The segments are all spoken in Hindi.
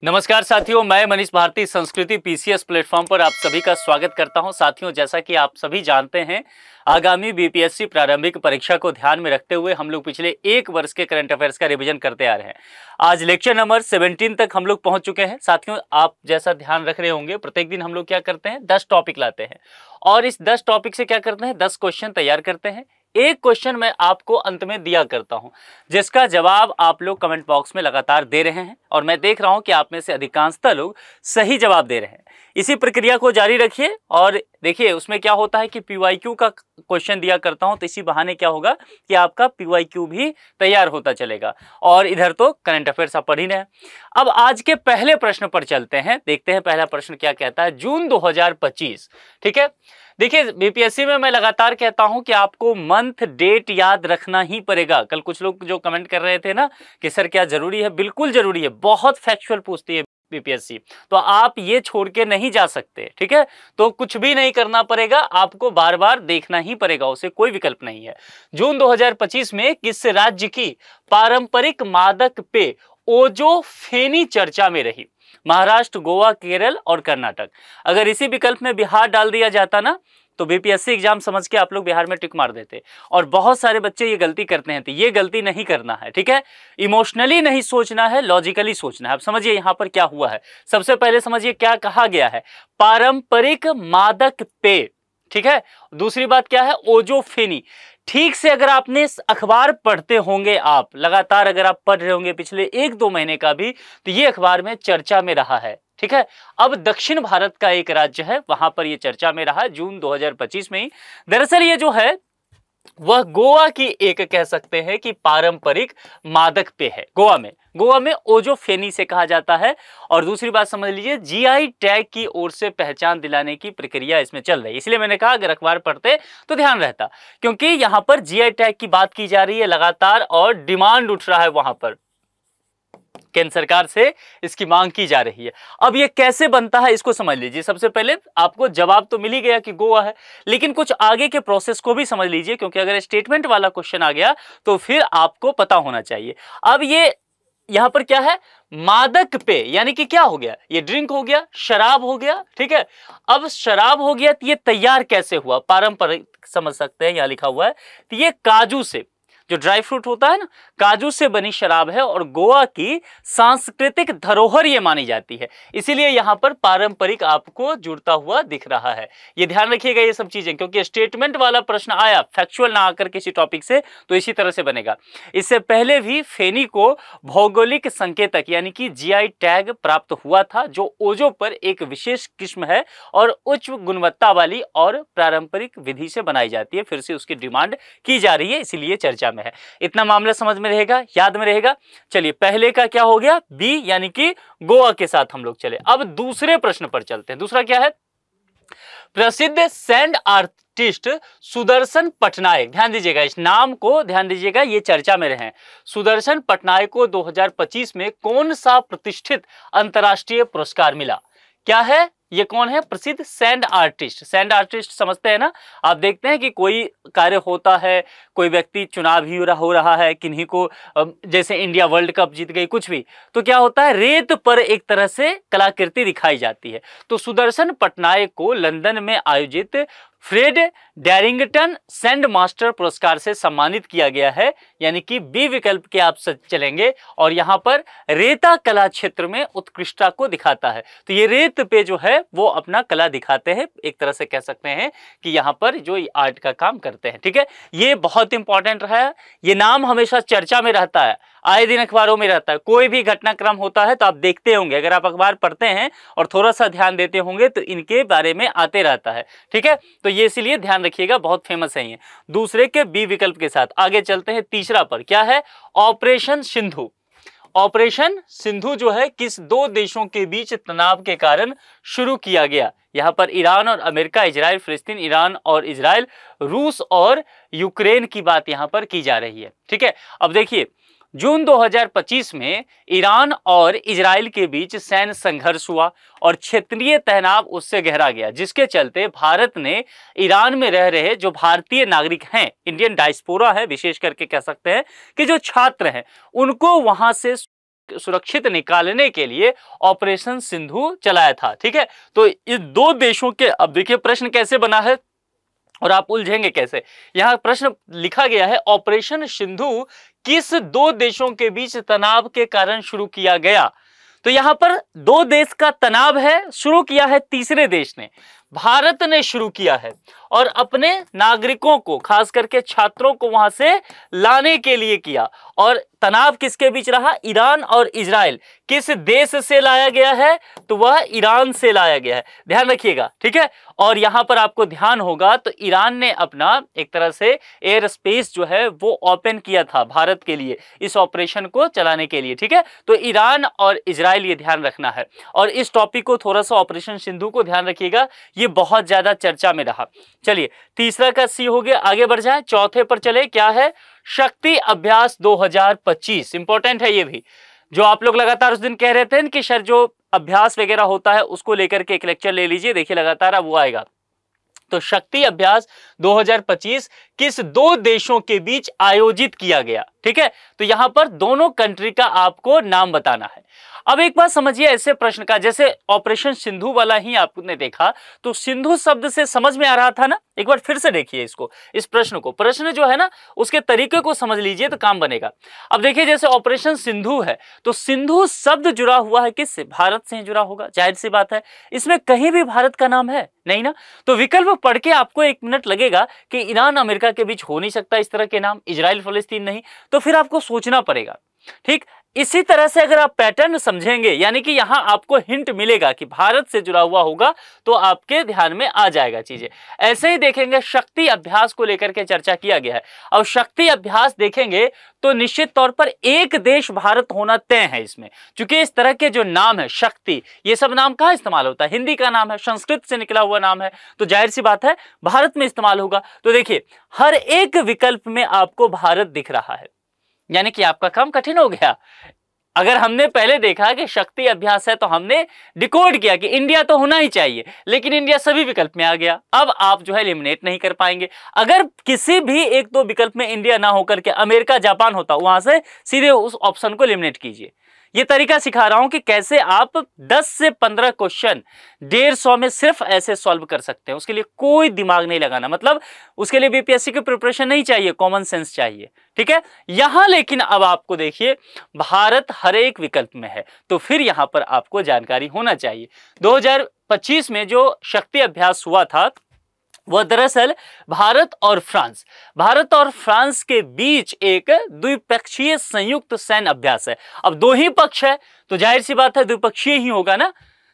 नमस्कार साथियों, मैं मनीष भारती संस्कृति पीसीएस प्लेटफॉर्म पर आप सभी का स्वागत करता हूं। साथियों, जैसा कि आप सभी जानते हैं, आगामी बीपीएससी प्रारंभिक परीक्षा को ध्यान में रखते हुए हम लोग पिछले एक वर्ष के करंट अफेयर्स का रिवीजन करते आ रहे हैं। आज लेक्चर नंबर 17 तक हम लोग पहुंच चुके हैं। साथियों, आप जैसा ध्यान रख रहे होंगे, प्रत्येक दिन हम लोग क्या करते हैं, 10 टॉपिक लाते हैं और इस 10 टॉपिक से क्या करते हैं, 10 क्वेश्चन तैयार करते हैं। एक क्वेश्चन मैं आपको अंत में दिया करता हूं, जिसका जवाब आप लोग कमेंट बॉक्स में लगातार दे रहे हैं और मैं देख रहा हूं कि आप में से अधिकांशतः लोग सही जवाब दे रहे हैं। इसी प्रक्रिया को जारी रखिए और देखिए उसमें क्या होता है कि पीवाईक्यू का क्वेश्चन दिया करता हूं, तो इसी बहाने क्या होगा कि आपका पीवाईक्यू भी तैयार होता चलेगा और इधर तो करंट अफेयर्स आप पढ़ ही रहे हैं। अब आज के पहले प्रश्न पर चलते हैं, देखते हैं पहला प्रश्न क्या कहता है। जून 2025, ठीक है। देखिए, बीपीएससी में मैं लगातार कहता हूं कि आपको मंथ डेट याद रखना ही पड़ेगा। कल कुछ लोग जो कमेंट कर रहे थे ना कि सर क्या जरूरी है, बिल्कुल जरूरी है, बहुत फैक्चुअल पूछती है बीपीएससी, तो आप ये छोड़ के नहीं जा सकते, ठीक है। तो कुछ भी नहीं करना पड़ेगा, आपको बार बार देखना ही पड़ेगा, उसे कोई विकल्प नहीं है। जून 2025 में किस राज्य की पारंपरिक मादक पेय ओजोफेनी चर्चा में रही? महाराष्ट्र, गोवा, केरल और कर्नाटक। अगर इसी विकल्प में बिहार डाल दिया जाता ना तो बीपीएससी एग्जाम समझ के आप लोग बिहार में टिक मार देते। और बहुत सारे बच्चे ये गलती करते हैं, तो ये गलती नहीं करना है, ठीक है। इमोशनली नहीं सोचना है, लॉजिकली सोचना है। अब समझिए यहां पर क्या हुआ है। सबसे पहले समझिए क्या कहा गया है, पारंपरिक मादक पेय, ठीक है। दूसरी बात क्या है, ओजोफेनी। ठीक से अगर आपने अखबार पढ़ते होंगे, आप लगातार अगर आप पढ़ रहे होंगे पिछले 1-2 महीने का भी, तो ये अखबार में चर्चा में रहा है, ठीक है। अब दक्षिण भारत का एक राज्य है, वहां पर ये चर्चा में रहा जून 2025 में ही। दरअसल ये जो है वह गोवा की एक कह सकते हैं कि पारंपरिक मादक पेय है। गोवा में ओजोफेनी से कहा जाता है। और दूसरी बात समझ लीजिए, जीआई टैग की ओर से पहचान दिलाने की प्रक्रिया इसमें चल रही है। इसलिए मैंने कहा अगर अखबार पढ़ते तो ध्यान रहता, क्योंकि यहां पर जीआई टैग की बात की जा रही है लगातार और डिमांड उठ रहा है, वहां पर केंद्र सरकार से इसकी मांग की जा रही है। अब ये कैसे बनता है इसको समझ लीजिए। सबसे पहले आपको जवाब तो मिल ही गया कि गोवा है, लेकिन कुछ आगे के प्रोसेस को भी समझ लीजिए, क्योंकि अगर स्टेटमेंट वाला क्वेश्चन आ गया तो फिर आपको पता होना चाहिए। अब ये यहां पर क्या है, मादक पेय, यानी कि क्या हो गया, ये ड्रिंक हो गया, शराब हो गया, ठीक है। अब शराब हो गया तो ये तैयार कैसे हुआ, पारंपरिक समझ सकते हैं, यहां लिखा हुआ है। तो ये काजू से, जो ड्राई फ्रूट होता है ना, काजू से बनी शराब है और गोवा की सांस्कृतिक धरोहर ये मानी जाती है। इसीलिए यहां पर पारंपरिक आपको जुड़ता हुआ दिख रहा है। ये ध्यान रखिएगा ये सब चीजें, क्योंकि स्टेटमेंट वाला प्रश्न आया फैक्चुअल ना आकर किसी टॉपिक से, तो इसी तरह से बनेगा। इससे पहले भी फेनी को भौगोलिक संकेतक यानी कि जीआई टैग प्राप्त हुआ था, जो ओजो पर एक विशेष किस्म है और उच्च गुणवत्ता वाली और पारंपरिक विधि से बनाई जाती है। फिर से उसकी डिमांड की जा रही है, इसीलिए चर्चा है। इतना मामला समझ में रहेगा, याद में रहेगा। चलिए पहले का क्या हो गया, बी यानी कि गोवा के साथ हम लोग चले। अब दूसरे प्रश्न पर चलते हैं। दूसरा क्या है, प्रसिद्ध सैंड आर्टिस्ट सुदर्शन पटनायक, ध्यान दीजिएगा इस नाम को, ध्यान दीजिएगा, ये चर्चा में रहे। सुदर्शन पटनायक को 2025 में कौन सा प्रतिष्ठित अंतरराष्ट्रीय पुरस्कार मिला? क्या है, ये कौन है, प्रसिद्ध सैंड आर्टिस्ट। सैंड आर्टिस्ट समझते हैं ना, आप देखते हैं कि कोई कार्य होता है, कोई व्यक्ति चुनाव ही हो रहा है, किन्हीं को जैसे इंडिया वर्ल्ड कप जीत गई, कुछ भी, तो क्या होता है, रेत पर एक तरह से कलाकृति दिखाई जाती है। तो सुदर्शन पटनायक को लंदन में आयोजित फ्रेड डैरिंगटन सैंड मास्टर पुरस्कार से सम्मानित किया गया है, यानी कि बी विकल्प के आप चलेंगे और यहां पर रेता कला क्षेत्र में उत्कृष्टता को दिखाता है। तो ये रेत पे जो है वो अपना कला दिखाते हैं, एक तरह से कह सकते हैं कि यहां पर जो आर्ट का काम करते हैं, ठीक है। ये बहुत इंपॉर्टेंट रहा है, ये नाम हमेशा चर्चा में रहता है, आए दिन अखबारों में रहता है। कोई भी घटनाक्रम होता है तो आप देखते होंगे, अगर आप अखबार पढ़ते हैं और थोड़ा सा ध्यान देते होंगे तो इनके बारे में आते रहता है, ठीक है। तो ये इसीलिए ध्यान रखिएगा, बहुत फेमस है ये। दूसरे के बी विकल्प के साथ आगे चलते हैं। तीसरा पर क्या है, ऑपरेशन सिंधु। ऑपरेशन सिंधु जो है किस दो देशों के बीच तनाव के कारण शुरू किया गया? यहां पर ईरान और अमेरिका, इजराइल, फिलिस्तीन, ईरान और इजराइल, रूस और यूक्रेन की बात यहां पर की जा रही है, ठीक है। अब देखिए जून 2025 में ईरान और इजराइल के बीच सैन्य संघर्ष हुआ और क्षेत्रीय तनाव उससे गहरा गया, जिसके चलते भारत ने ईरान में रह रहे जो भारतीय नागरिक हैं, इंडियन डायस्पोरा है, विशेष करके कह सकते हैं कि जो छात्र हैं, उनको वहां से सुरक्षित निकालने के लिए ऑपरेशन सिंधु चलाया था। ठीक है, तो इस दो देशों के, अब देखिए प्रश्न कैसे बना है और आप उलझेंगे कैसे। यहां प्रश्न लिखा गया है, ऑपरेशन सिंधु किस दो देशों के बीच तनाव के कारण शुरू किया गया। तो यहां पर दो देश का तनाव है, शुरू किया है तीसरे देश ने, भारत ने शुरू किया है और अपने नागरिकों को, खास करके छात्रों को वहां से लाने के लिए किया। और तनाव किसके बीच रहा, ईरान और इजराइल। किस देश से लाया गया है, तो वह ईरान से लाया गया है, ध्यान रखिएगा। ठीक है, और यहां पर आपको ध्यान होगा तो ईरान ने अपना एक तरह से एयर स्पेस जो है वो ओपन किया था भारत के लिए, इस ऑपरेशन को चलाने के लिए। ठीक है, तो ईरान और इजराइल, ये ध्यान रखना है। और इस टॉपिक को थोड़ा सा, ऑपरेशन सिंधु को ध्यान रखिएगा, ये बहुत ज्यादा चर्चा में रहा। चलिए, तीसरा का सी हो गया, आगे बढ़ जाए, चौथे पर चले। क्या है, शक्ति अभ्यास 2025। इंपॉर्टेंट है ये भी, जो आप लोग लगातार उस दिन कह रहे थे कि सर जो अभ्यास वगैरह होता है उसको लेकर के एक लेक्चर ले लीजिए, देखिए लगातार अब वो आएगा। तो शक्ति अभ्यास 2025 किस दो देशों के बीच आयोजित किया गया। ठीक है, तो यहां पर दोनों कंट्री का आपको नाम बताना है। अब एक बात समझिए ऐसे प्रश्न का, जैसे ऑपरेशन सिंधु वाला ही आपने देखा, तो सिंधु शब्द से समझ में आ रहा था ना। एक बार फिर से देखिए इसको, इस प्रश्न को, प्रश्न जो है ना उसके तरीके को समझ लीजिए तो काम बनेगा। अब देखिए, जैसे ऑपरेशन सिंधु है तो सिंधु शब्द जुड़ा हुआ है किससे, भारत से जुड़ा होगा, जाहिर सी बात है। इसमें कहीं भी भारत का नाम है नहीं ना। तो विकल्प पढ़ के आपको 1 मिनट लगेगा कि ईरान अमेरिका के बीच हो नहीं सकता इस तरह के नाम, इजराइल फलस्तीन नहीं, तो फिर आपको सोचना पड़ेगा। ठीक, इसी तरह से अगर आप पैटर्न समझेंगे, यानी कि यहां आपको हिंट मिलेगा कि भारत से जुड़ा हुआ होगा, तो आपके ध्यान में आ जाएगा चीजें। ऐसे ही देखेंगे, शक्ति अभ्यास को लेकर के चर्चा किया गया है। और शक्ति अभ्यास देखेंगे तो निश्चित तौर पर एक देश भारत होना तय है इसमें, क्योंकि इस तरह के जो नाम है शक्ति, ये सब नाम कहां इस्तेमाल होता है, हिंदी का नाम है, संस्कृत से निकला हुआ नाम है, तो जाहिर सी बात है भारत में इस्तेमाल होगा। तो देखिए, हर एक विकल्प में आपको भारत दिख रहा है, यानी कि आपका काम कठिन हो गया। अगर हमने पहले देखा कि शक्ति अभ्यास है तो हमने डिकोड किया कि इंडिया तो होना ही चाहिए, लेकिन इंडिया सभी विकल्प में आ गया। अब आप जो है एलिमिनेट नहीं कर पाएंगे। अगर किसी भी एक दो विकल्प में इंडिया ना होकर के अमेरिका जापान होता, वहां से सीधे उस ऑप्शन को एलिमिनेट कीजिए। ये तरीका सिखा रहा हूं कि कैसे आप 10 से 15 क्वेश्चन 150 में सिर्फ ऐसे सॉल्व कर सकते हैं। उसके लिए कोई दिमाग नहीं लगाना, मतलब उसके लिए बीपीएससी की प्रिपरेशन नहीं चाहिए, कॉमन सेंस चाहिए। ठीक है, यहां लेकिन अब आपको देखिए भारत हर एक विकल्प में है, तो फिर यहां पर आपको जानकारी होना चाहिए। 2025 में जो शक्ति अभ्यास हुआ था वह दरअसल भारत और फ्रांस के बीच एक द्विपक्षीय संयुक्त सैन्य अभ्यास है। अब दो ही पक्ष है तो जाहिर सी बात है द्विपक्षीय ही होगा ना।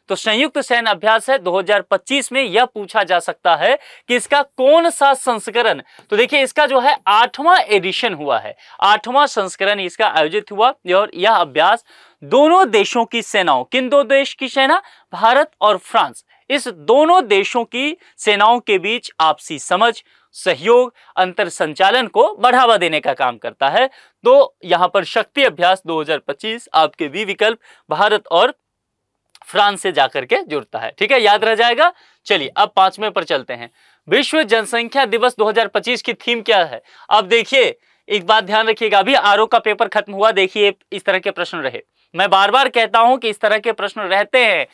तो संयुक्त सैन्य अभ्यास है 2025 में। यह पूछा जा सकता है कि इसका कौन सा संस्करण, तो देखिए इसका जो है 8वां एडिशन हुआ है, 8वां संस्करण इसका आयोजित हुआ। और यह अभ्यास दोनों देशों की सेनाओं, किन दो देश की सेना, भारत और फ्रांस, इस दोनों देशों की सेनाओं के बीच आपसी समझ, सहयोग, अंतर संचालन को बढ़ावा देने का काम करता है। तो यहां पर शक्ति अभ्यास 2025 आपके भी विकल्प भारत और फ्रांस से जाकर के जुड़ता है। ठीक है, याद रह जाएगा। चलिए अब 5वें पर चलते हैं। विश्व जनसंख्या दिवस 2025 की थीम क्या है। अब देखिए एक बात ध्यान रखिएगा, अभी आरओ का पेपर खत्म हुआ, देखिए इस तरह के प्रश्न रहे। मैं बार बार कहता हूं कि इस तरह के प्रश्न रहते हैं।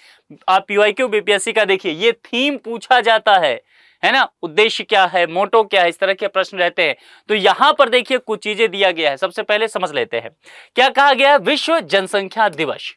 आप पीवाईक्यू बीपीएससी का देखिए, ये थीम पूछा जाता है ना, उद्देश्य क्या है, मोटो क्या है, इस तरह के प्रश्न रहते हैं। तो यहां पर देखिए कुछ चीजें दिया गया है, सबसे पहले समझ लेते हैं क्या कहा गया है। विश्व जनसंख्या दिवस,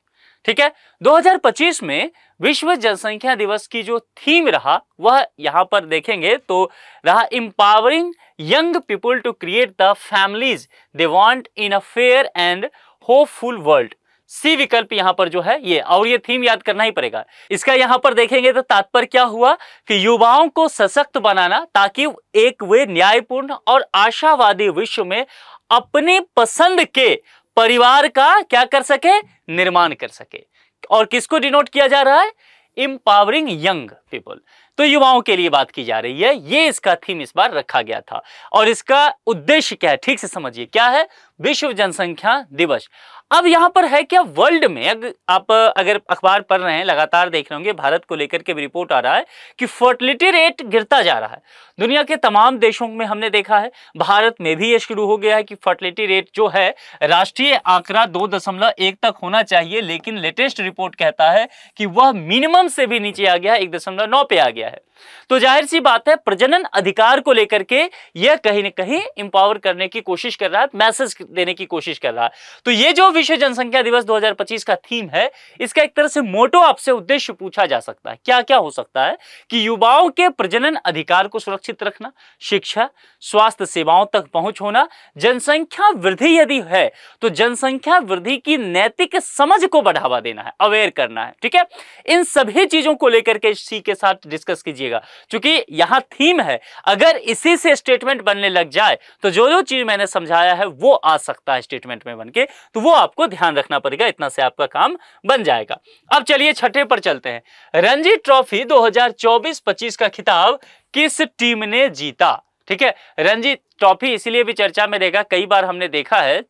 ठीक है, 2025 में विश्व जनसंख्या दिवस की जो थीम रहा वह यहां पर देखेंगे तो रहा empowering young people to create the families they want in a fair and hopeful world. C विकल्प यहां पर जो है ये, और ये थीम याद करना ही पड़ेगा। इसका यहां पर देखेंगे तो तात्पर्य क्या हुआ कि युवाओं को सशक्त बनाना ताकि एक वे न्यायपूर्ण और आशावादी विश्व में अपनी पसंद के परिवार का क्या कर सके, निर्माण कर सके। और किसको डिनोट किया जा रहा है, एम्पावरिंग यंग पीपल। तो युवाओं के लिए बात की जा रही है, ये इसका थीम इस बार रखा गया था। और इसका उद्देश्य क्या है, ठीक से समझिए, क्या है? विश्व जनसंख्या दिवस। अब यहां पर है क्या, वर्ल्ड में आप अगर अखबार पढ़ रहे हैं, लगातार देख रहे होंगे, भारत को लेकर के भी रिपोर्ट आ रहा है कि फर्टिलिटी रेट गिरता जा रहा है। दुनिया के तमाम देशों में हमने देखा है, भारत में भी ये शुरू हो गया है कि फर्टिलिटी रेट जो है, राष्ट्रीय आंकड़ा 2.1 तक होना चाहिए, लेकिन लेटेस्ट रिपोर्ट कहता है कि वह मिनिमम से भी नीचे आ गया है, 1.9 पे आ गया है। तो जाहिर सी बात है, प्रजनन अधिकार को लेकर के यह कहीं ना कहीं इंपावर करने की कोशिश कर रहा है, मैसेज देने की कोशिश कर रहा है। तो ये जो विश्व जनसंख्या दिवस 2025 का थीम है, इसका एक तरह से मोटो आपसे उद्देश्य पूछा जा सकता है, क्या क्या हो सकता है कि युवाओं के प्रजनन अधिकार को सुरक्षित रखना, शिक्षा, स्वास्थ्य सेवाओं तक पहुंच होना, जनसंख्या वृद्धि यदि है तो जनसंख्या वृद्धि की नैतिक समझ को बढ़ावा देना है, अवेयर करना है। ठीक है, इन सभी चीजों को लेकर के इसी के साथ डिस्कस कीजिएगा, क्योंकि यहां थीम है, अगर इसी से स्टेटमेंट बनने लग जाए तो जो जो चीज मैंने समझाया है वो आ सकता है स्टेटमेंट में बनके, तो वो आपको ध्यान रखना पड़ेगा, इतना से आपका काम बन जाएगा। अब चलिए छठे पर चलते हैं। रणजी ट्रॉफी 2024-25 का खिताब किस टीम ने जीता? ठीक है, रणजी ट्रॉफी इसलिए भी चर्चा में रहेगा, कई बार हमने देखा है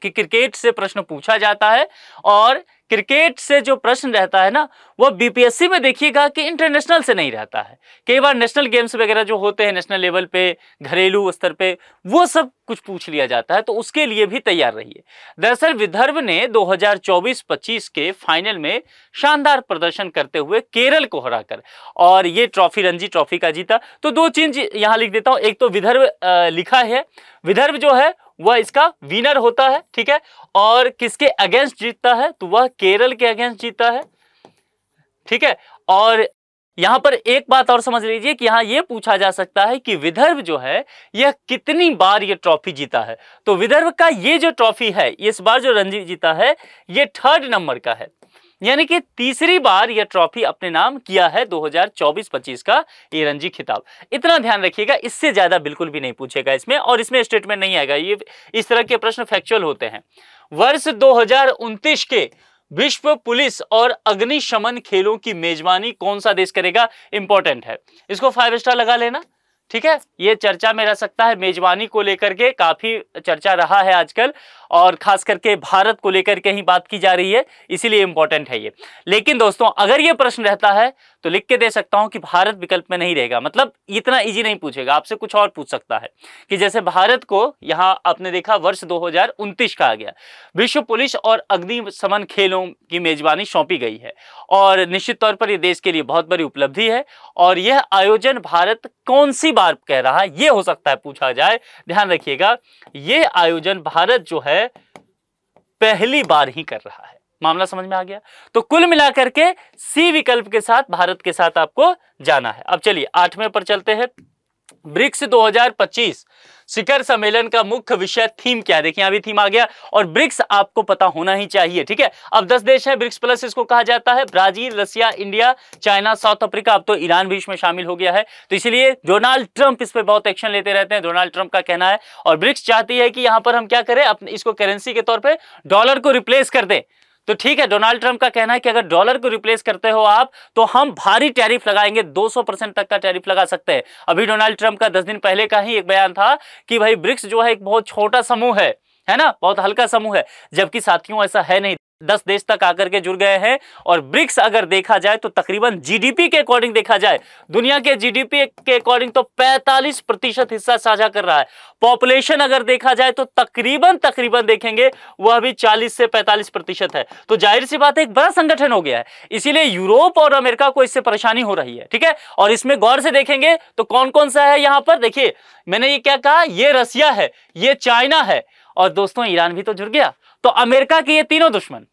कि क्रिकेट से प्रश्न पूछा जाता है, और क्रिकेट से जो प्रश्न रहता है ना, वो बीपीएससी में देखिएगा कि इंटरनेशनल से नहीं रहता है। कई बार नेशनल गेम्स वगैरह जो होते हैं नेशनल लेवल पे, घरेलू स्तर पे, वो सब कुछ पूछ लिया जाता है, तो उसके लिए भी तैयार रहिए। दरअसल विदर्भ ने 2024-25 के फाइनल में शानदार प्रदर्शन करते हुए केरल को हराकर और ये ट्रॉफी रणजी ट्रॉफी का जीता। तो दो चीज यहां लिख देता हूं, एक तो विदर्भ लिखा है, विदर्भ जो है वह इसका विनर होता है। ठीक है, और किसके अगेंस्ट जीतता है? तो वह केरल के अगेंस्ट जीतता है। ठीक है, और यहां पर एक बात और समझ लीजिए कि यहां यह पूछा जा सकता है कि विदर्भ जो है यह कितनी बार यह ट्रॉफी जीता है। तो विदर्भ का ये जो ट्रॉफी है, इस बार जो रणजी जीता है, यह 3rd नंबर का है, यानी कि तीसरी बार यह ट्रॉफी अपने नाम किया है 2024-25 का ये रणजी खिताब। इतना ध्यान रखिएगा, इससे ज्यादा बिल्कुल भी नहीं पूछेगा इसमें, और इसमें स्टेटमेंट नहीं आएगा। ये इस तरह के प्रश्न फैक्चुअल होते हैं। वर्ष 2029 के विश्व पुलिस और अग्निशमन खेलों की मेजबानी कौन सा देश करेगा? इंपॉर्टेंट है, इसको 5 स्टार लगा लेना। ठीक है, ये चर्चा में रह सकता है, मेजबानी को लेकर के काफी चर्चा रहा है आजकल, और खास करके भारत को लेकर के ही बात की जा रही है, इसीलिए इंपॉर्टेंट है ये। लेकिन दोस्तों, अगर ये प्रश्न रहता है तो लिख के दे सकता हूं कि भारत विकल्प में नहीं रहेगा, मतलब इतना इजी नहीं पूछेगा, आपसे कुछ और पूछ सकता है कि जैसे भारत को यहां आपने देखा वर्ष 2029 का आ गया, विश्व पुलिस और अग्निशमन खेलों की मेजबानी सौंपी गई है, और निश्चित तौर पर यह देश के लिए बहुत बड़ी उपलब्धि है, और यह आयोजन भारत कौन सी बार कह रहा है, यह हो सकता है पूछा जाए। ध्यान रखिएगा, यह आयोजन भारत जो है पहली बार ही कर रहा है। मामला समझ में आ गया? तो कुल मिलाकर के सी विकल्प के साथ भारत के साथ आपको जाना है। अब चलिए 8वें पर चलते हैं। ब्रिक्स 2025 शिखर सम्मेलन का मुख्य विषय थीम क्या है? देखिए अभी थीम आ गया, और ब्रिक्स आपको पता होना ही चाहिए। ठीक है, अब 10 देश हैं, ब्रिक्स प्लस इसको कहा जाता है, ब्राजील, रसिया, इंडिया, चाइना, साउथ अफ्रीका, अब तो ईरान भी इसमें शामिल हो गया है। तो इसलिए डोनाल्ड ट्रंप इस पर बहुत एक्शन लेते रहते हैं, डोनाल्ड ट्रंप का कहना है, और ब्रिक्स चाहती है कि यहां पर हम क्या करें, अपने इसको करेंसी के तौर पर डॉलर को रिप्लेस कर दें। तो ठीक है, डोनाल्ड ट्रंप का कहना है कि अगर डॉलर को रिप्लेस करते हो आप, तो हम भारी टैरिफ लगाएंगे, 200% तक का टैरिफ लगा सकते हैं। अभी डोनाल्ड ट्रंप का 10 दिन पहले का ही एक बयान था कि भाई ब्रिक्स जो है एक बहुत छोटा समूह है ना, बहुत हल्का समूह है, जबकि साथियों ऐसा है नहीं, 10 देश तक आकर के जुड़ गए हैं। और ब्रिक्स अगर देखा जाए तो तकरीबन जीडीपी के अकॉर्डिंग देखा जाए, दुनिया के जीडीपी के अकॉर्डिंग तो 45% हिस्सा साझा कर रहा है। पॉपुलेशन अगर देखा जाए तो तकरीबन देखेंगे वह भी 40 से 45% है। तो जाहिर सी बात है एक बड़ा संगठन हो गया है, इसीलिए यूरोप और अमेरिका को इससे परेशानी हो रही है। ठीक है, और इसमें गौर से देखेंगे तो कौन कौन सा है यहां पर, देखिए मैंने ये क्या कहा, ये रसिया है, ये चाइना है, और दोस्तों ईरान भी तो जुड़ गया। तो अमेरिका के ये तीनों दुश्मन,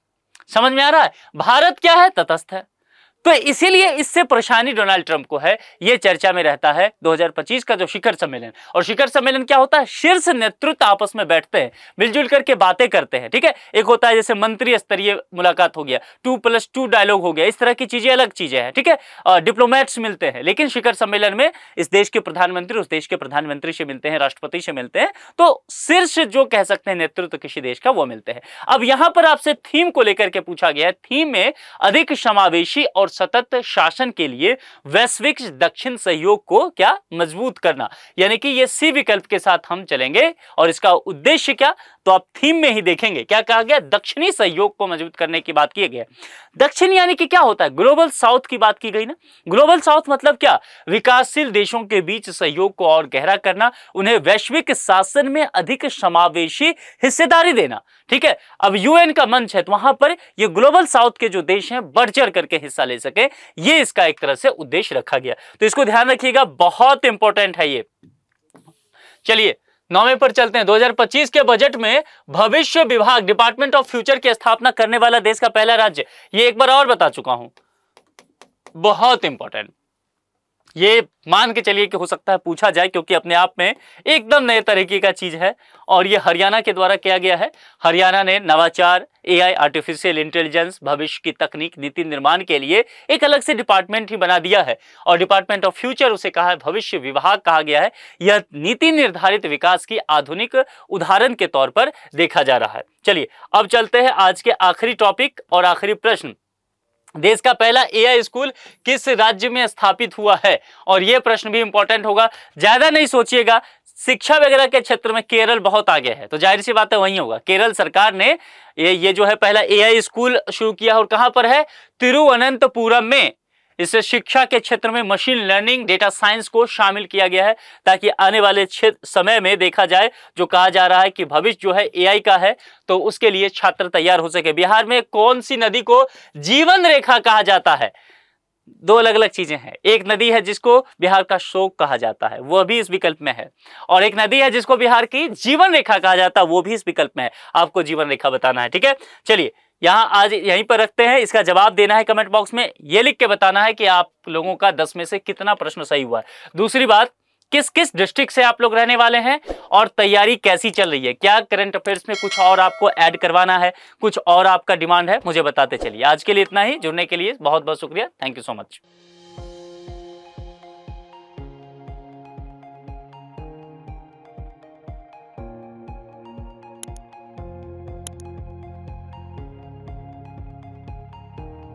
समझ में आ रहा है? भारत क्या है? तटस्थ है। तो इसीलिए इससे परेशानी डोनाल्ड ट्रंप को है, यह चर्चा में रहता है 2025 का जो शिखर सम्मेलन। और शिखर सम्मेलन क्या होता है? शीर्ष नेतृत्व आपस में बैठते हैं, मिलजुल करके बातें करते हैं। ठीक है, एक होता है जैसे मंत्री स्तरीय मुलाकात हो गया, 2+2 डायलॉग हो गया, इस तरह की चीजें अलग चीजें हैं। ठीक है, डिप्लोमेट्स मिलते हैं, लेकिन शिखर सम्मेलन में इस देश के प्रधानमंत्री उस देश के प्रधानमंत्री से मिलते हैं, राष्ट्रपति से मिलते हैं, तो शीर्ष जो कह सकते हैं नेतृत्व किसी देश का वो मिलते हैं। अब यहां पर आपसे थीम को लेकर के पूछा गया है, थीम में अधिक समावेशी और सतत शासन के लिए वैश्विक दक्षिण सहयोग को क्या मजबूत करना, यानी कि ये सी विकल्प के साथ हम चलेंगे। और इसका उद्देश्य क्या, तो आप थीम में ही देखेंगे क्या कहा गया, दक्षिणी सहयोग को मजबूत करने की बात की गई है। दक्षिण यानी कि क्या होता है, ग्लोबल साउथ की बात की गई ना। ग्लोबल साउथ मतलब क्या, विकासशील देशों के बीच सहयोग को और गहरा करना, उन्हें वैश्विक शासन में अधिक समावेशी हिस्सेदारी देना। ठीक है, अब यूएन का मंच है तो वहां पर ये ग्लोबल साउथ के जो देश हैं बढ़ चढ़ करके हिस्सा ले सके, ये इसका एक तरह से उद्देश्य रखा गया। तो इसको ध्यान रखिएगा, बहुत इंपॉर्टेंट है ये। चलिए 9वें पर चलते हैं। 2025 के बजट में भविष्य विभाग डिपार्टमेंट ऑफ फ्यूचर की स्थापना करने वाला देश का पहला राज्य, ये एक बार और बता चुका हूं, बहुत इंपॉर्टेंट। ये मान के चलिए कि हो सकता है पूछा जाए, क्योंकि अपने आप में एकदम नए तरीके का चीज है और ये हरियाणा के द्वारा किया गया है। हरियाणा ने नवाचार, एआई, आर्टिफिशियल इंटेलिजेंस, भविष्य की तकनीक, नीति निर्माण के लिए एक अलग से डिपार्टमेंट ही बना दिया है और डिपार्टमेंट ऑफ फ्यूचर उसे कहा है, भविष्य विभाग कहा गया है। यह नीति निर्धारित विकास की आधुनिक उदाहरण के तौर पर देखा जा रहा है। चलिए अब चलते हैं आज के आखिरी टॉपिक और आखिरी प्रश्न। देश का पहला एआई स्कूल किस राज्य में स्थापित हुआ है, और यह प्रश्न भी इंपॉर्टेंट होगा। ज्यादा नहीं सोचिएगा, शिक्षा वगैरह के क्षेत्र में केरल बहुत आगे है, तो जाहिर सी बात है वहीं होगा। केरल सरकार ने ये जो है पहला एआई स्कूल शुरू किया और कहां पर है, तिरुवनंतपुरम में। इससे शिक्षा के क्षेत्र में मशीन लर्निंग, डेटा साइंस को शामिल किया गया है, ताकि आने वाले समय में देखा जाए, जो कहा जा रहा है कि भविष्य जो है एआई का है, तो उसके लिए छात्र तैयार हो सके। बिहार में कौन सी नदी को जीवन रेखा कहा जाता है, दो अलग अलग चीजें हैं। एक नदी है जिसको बिहार का शोक कहा जाता है, वो भी इस विकल्प में है, और एक नदी है जिसको बिहार की जीवन रेखा कहा जाता है, वो भी इस विकल्प में है। आपको जीवन रेखा बताना है, ठीक है। चलिए यहां आज यहीं पर रखते हैं, इसका जवाब देना है कमेंट बॉक्स में, ये लिख के बताना है कि आप लोगों का 10 में से कितना प्रश्न सही हुआ है। दूसरी बात, किस किस डिस्ट्रिक्ट से आप लोग रहने वाले हैं और तैयारी कैसी चल रही है, क्या करंट अफेयर्स में कुछ और आपको ऐड करवाना है, कुछ और आपका डिमांड है, मुझे बताते चलिए। आज के लिए इतना ही, जुड़ने के लिए बहुत बहुत शुक्रिया, थैंक यू सो मच।